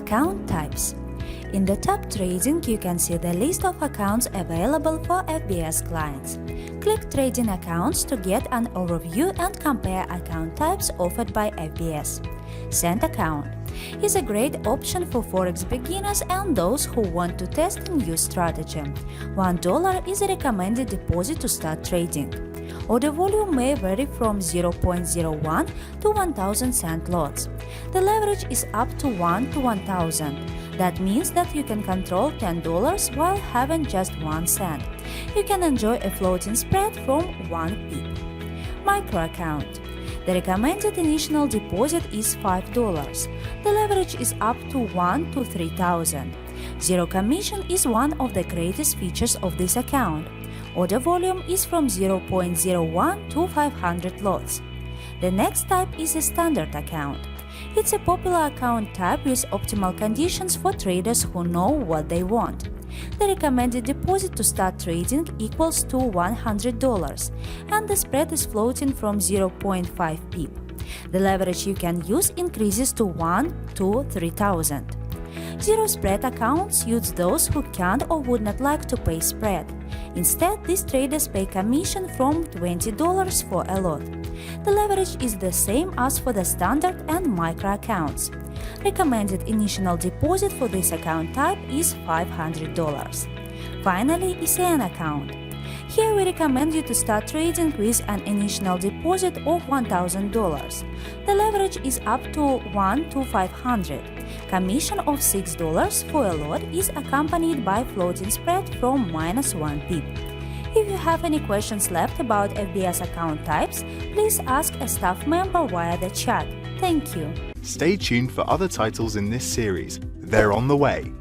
Account types. In the tab Trading, you can see the list of accounts available for FBS clients. Click Trading Accounts to get an overview and compare account types offered by FBS. Send Account is a great option for Forex beginners and those who want to test a new strategy. $1 is a recommended deposit to start trading. Order volume may vary from 0.01 to 1000 cent lots. The leverage is up to 1 to 1000. That means that you can control $10 while having just 1 cent. You can enjoy a floating spread from 1 pip. Micro account. The recommended initial deposit is $5. The leverage is up to 1 to 3000. Zero commission is one of the greatest features of this account. Order volume is from 0.01 to 500 lots. The next type is a standard account. It's a popular account type with optimal conditions for traders who know what they want. The recommended deposit to start trading equals to $100, and the spread is floating from 0.5 pip. The leverage you can use increases to 1 to 3000. Zero spread account suits those who can't or would not like to pay spread. Instead, these traders pay commission from $20 for a lot. The leverage is the same as for the standard and micro accounts. Recommended initial deposit for this account type is $500. Finally, ECN account. Here we recommend you to start trading with an initial deposit of $1,000. The leverage is up to 1 to 500. Commission of $6 for a lot is accompanied by floating spread from -1 pip. If you have any questions left about FBS account types, please ask a staff member via the chat. Thank you. Stay tuned for other titles in this series. They're on the way.